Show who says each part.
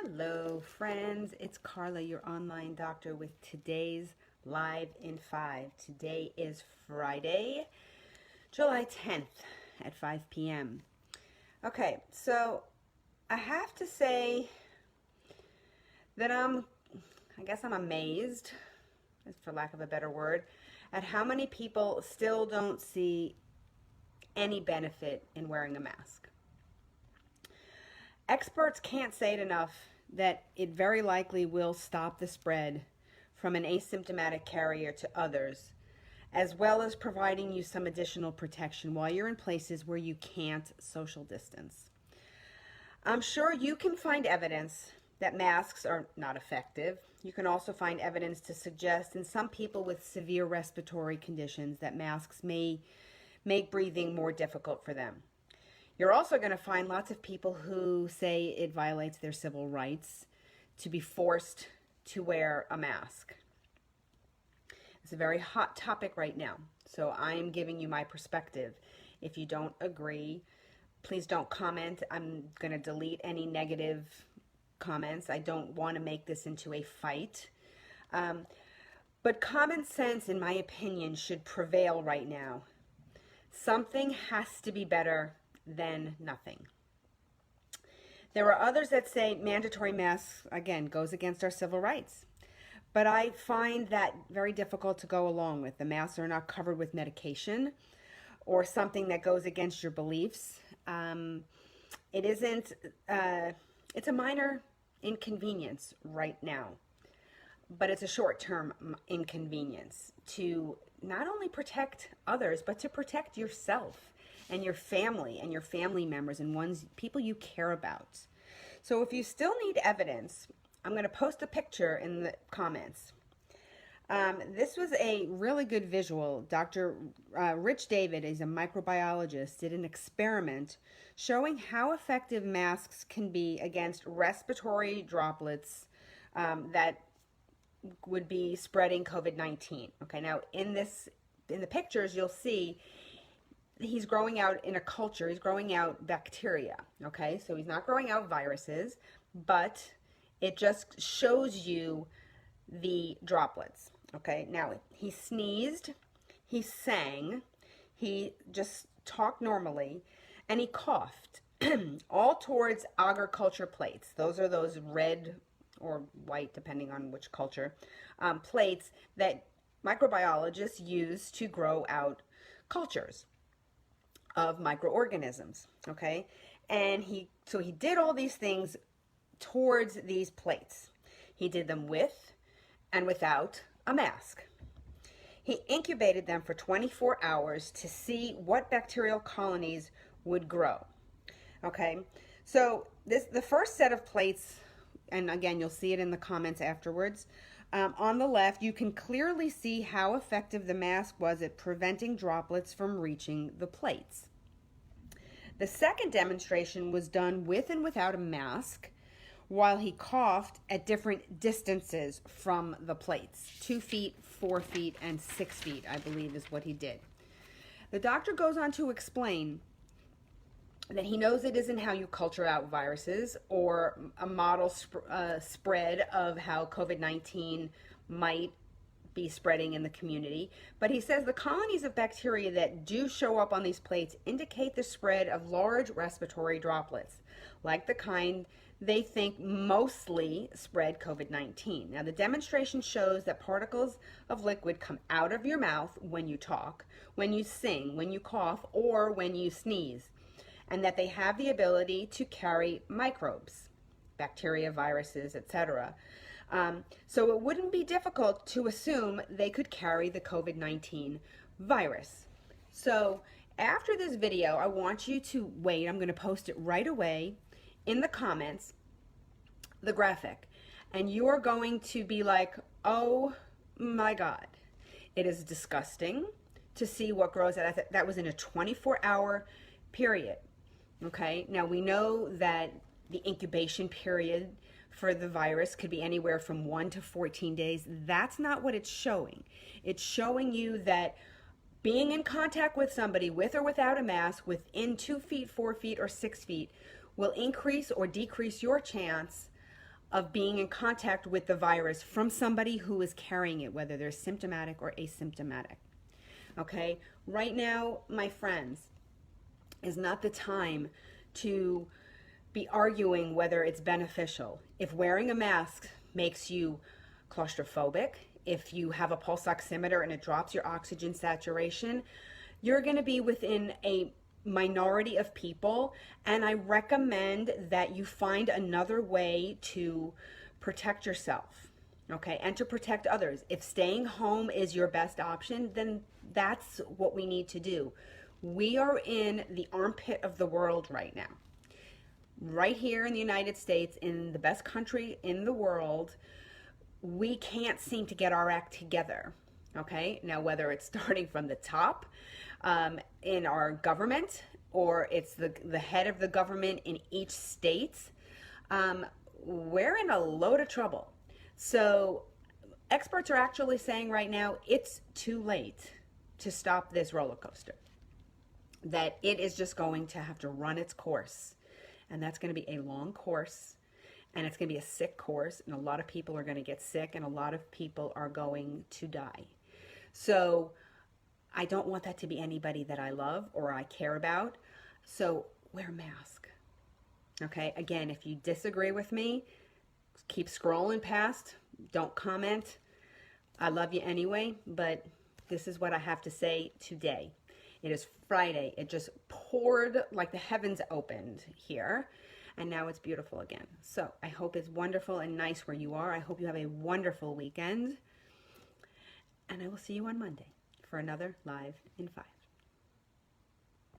Speaker 1: Hello, friends. It's Carla, your online doctor, with today's Live in 5. Today is Friday, July 10th at 5 p.m. Okay, so I have to say that I guess I'm amazed, for lack of a better word, at how many people still don't see any benefit in wearing a mask. Experts can't say it enough that it very likely will stop the spread from an asymptomatic carrier to others, as well as providing you some additional protection while you're in places where you can't social distance. I'm sure you can find evidence that masks are not effective. You can also find evidence to suggest in some people with severe respiratory conditions that masks may make breathing more difficult for them. You're also going to find lots of people who say it violates their civil rights to be forced to wear a mask. It's a very hot topic right now, so I'm giving you my perspective. If you don't agree, please don't comment. I'm going to delete any negative comments. I don't want to make this into a fight. But common sense, in my opinion, should prevail right now. Something has to be better than nothing. There are others that say mandatory masks, again, goes against our civil rights. But I find that very difficult to go along with. The masks are not covered with medication or something that goes against your beliefs. It isn't, it's a minor inconvenience right now, but it's a short-term inconvenience to not only protect others, but to protect yourself and your family members and people you care about. So if you still need evidence, I'm going to post a picture in the comments. This was a really good visual. Dr. Rich David is a microbiologist, did an experiment showing how effective masks can be against respiratory droplets that would be spreading COVID-19. Okay, now in the pictures you'll see he's growing out in a culture, he's growing out bacteria, okay? So he's not growing out viruses, but it just shows you the droplets, okay? Now, he sneezed, he sang, he just talked normally, and he coughed, all towards agar culture plates. Those are those red or white, depending on which culture, plates that microbiologists use to grow out cultures of microorganisms, okay? And so he did all these things towards these plates. He did them with and without a mask. He incubated them for 24 hours to see what bacterial colonies would grow, okay? So the first set of plates, and again, you'll see it in the comments afterwards, on the left, you can clearly see how effective the mask was at preventing droplets from reaching the plates. The second demonstration was done with and without a mask while he coughed at different distances from the plates. 2 feet, 4 feet, and 6 feet, I believe is what he did. The doctor goes on to explain that he knows it isn't how you culture out viruses or a model spread of how COVID-19 might be spreading in the community, but he says the colonies of bacteria that do show up on these plates indicate the spread of large respiratory droplets, like the kind they think mostly spread COVID-19. Now, the demonstration shows that particles of liquid come out of your mouth when you talk, when you sing, when you cough, or when you sneeze, and that they have the ability to carry microbes, bacteria, viruses, etc. So it wouldn't be difficult to assume they could carry the COVID-19 virus. So after this video, I want you to wait. I'm going to post it right away in the comments, the graphic, and you're going to be like, oh my God, it is disgusting to see what grows out. That was in a 24-hour period. Okay, now we know that the incubation period for the virus could be anywhere from 1 to 14 days. That's not what it's showing. It's showing you that being in contact with somebody with or without a mask within 2 feet, 4 feet, or 6 feet will increase or decrease your chance of being in contact with the virus from somebody who is carrying it, whether they're symptomatic or asymptomatic. Okay, right now, my friends, is not the time to be arguing whether it's beneficial. If wearing a mask makes you claustrophobic, if you have a pulse oximeter and it drops your oxygen saturation, you're going to be within a minority of people, and I recommend that you find another way to protect yourself, okay, and to protect others. If staying home is your best option, then that's what we need to do. We are in the armpit of the world right now. Right here in the United States, in the best country in the world, we can't seem to get our act together. Okay, now whether it's starting from the top in our government, or it's the head of the government in each state, we're in a load of trouble. So experts are actually saying right now it's too late to stop this roller coaster, that it is just going to have to run its course, and that's going to be a long course, and it's going to be a sick course, and a lot of people are going to get sick, and a lot of people are going to die. So I don't want that to be anybody that I love or I care about. So wear a mask. Okay, again, if you disagree with me, keep scrolling past. Don't comment. I love you anyway, but this is what I have to say today. It is Friday. It just poured like the heavens opened here, and now it's beautiful again. So I hope it's wonderful and nice where you are. I hope you have a wonderful weekend. And I will see you on Monday for another Live in 5.